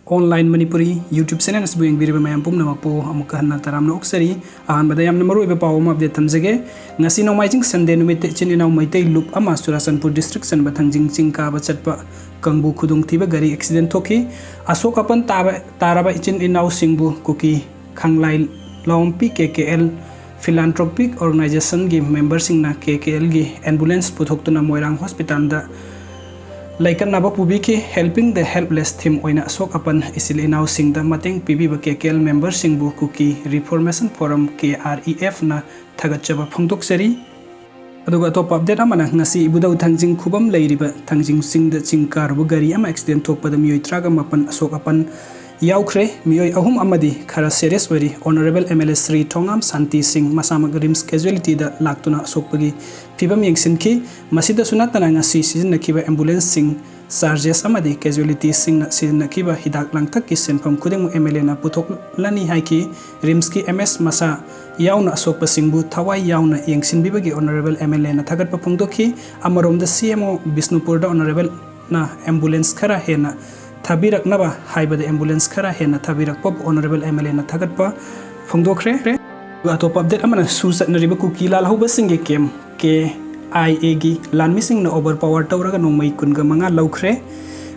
online Manipuri YouTube channel as buing biriba mayam pum namapo amuka hanna taram no oksari ahan bada yam namaru iba pawo update thamjage ngasi no maijing Sunday numit chin inau maitai loop ama Surasanpur district san Thangjing Ching ka ba chatpa kangbu khudung thiba gari accident thoki asok apan taraba ichin inau singbu Kuki Khanglai lompi KKL philanthropic organization gi member singna KKL gi ambulance puthoktuna Moirang hospital da Laikan naba pubi ki helping the helpless theme oina asok apan isil enaosingna da mateng pibi ba KKL member singbu Kuki Reformation Forum KREF na thagachaba phongdok seri aduga top update amana ngasi ibudau Thangjing khubam leiriba Thangjing Ching da chingkar bu gari ama accident thokpada meeoi traga mapan asok apan yaukre meeoi ahum amadi khara serious wari honorable MLA Sri Thongam Santi Singh masama rims casualty da laktuna asokpagi phibam yengsinki masida sunatana ngasi sizinnakiba ambulance sing charges amadi casualty sing sizinnakiba hidak langthak ki senpham khudeng MLA na puthok lani haiki rims ki MS masa yauna asokpa singbu thawai yauna yengsinbibagi honorable MLA na thagatpa phongdokhi amarom da CMO Bisnupur da honorable na ambulance khara hena Tabirak naba haibada ambulance khara hena tabirak pop honorable MLA na thagatpa phongdokre atop update amana susat nariba Kuki lal hoba singe kem KIA gi lanmi sing na overpower tawraga nongmai kunga manga laukre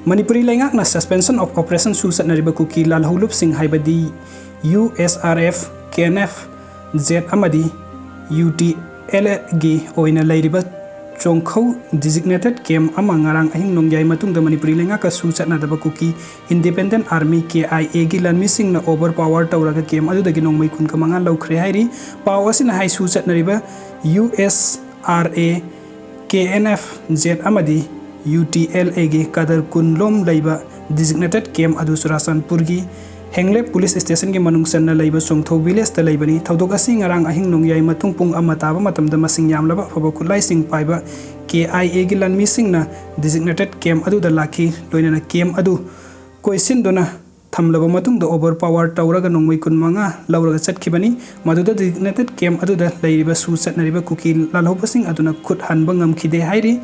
Manipuri laingak na suspension of operation susat nariba Kuki lal holup sing haibadi USRF KNF Z amadi UTL gi oina lairiba Chongkhau designated camp ama ngarang ahing nongyai matung da Manipuri lenga ka su chatna da Kuki Independent Army KIA gi lan missing na overpower tawraga camp adu da gi nongmai kun ka manga laukre hairi paw asina hai su chatna riba USRA KNF Z amadi UTLA gi kadar kun lom laiba designated camp adu Surasanpur gi Hengle police station gi manung sanna laiba Chongthau village ta laibani thodok asi ngarang ahing nongyai matung pung ama taba matam da masing yamlaba phaba khulai sing paiba KIA gi lan missing na designated camp adu da lakhi loina na camp adu koisin dona thamlaba matung da overpower tawraga nongmai kun manga lauraga chatkhibani maduda designated camp adu da lairiba su chatnariba Kuki lalhobasing aduna khut hanba ngamkhide hairi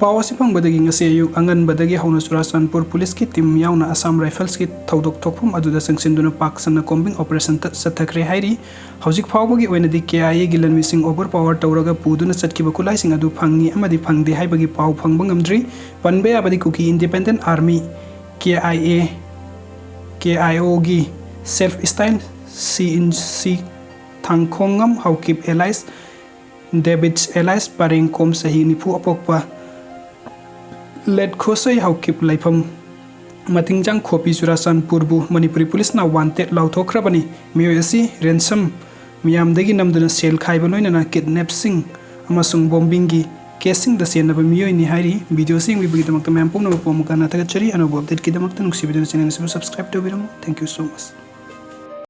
Pawasi pang badagi ngasi ayuk angan badagi hauna Surasanpur police ki team yauna Assam Rifles ki thodok thokphum aduda sangsinduna paksana combing operation sathakre hairi hojik phawbagi oina di KIA gi lan missing overpower tawraga puduna chatkiba kulai sing adu phangni amadi phangde haibagi paw phangbang ngamdri panbe abadi Kuki Independent Army KIA KIO gi self style CNC thangkhongam haukip allies David's allies paring kom sahi nipu apokpa Let khosai haukip laifam matingjang khopi Surasanpur bu Manipuri police na wanted lauthokrabani meeoi asi ransom miyamdagi namduna sel khaiba loina na kidnap sing amasung bombing gi casing da senaba meeoi ni hairi video sing bibagi damakta mayam pumna pom kana tagachari anobo update ki damakta nuksi video channel subscribe to biramu thank you so much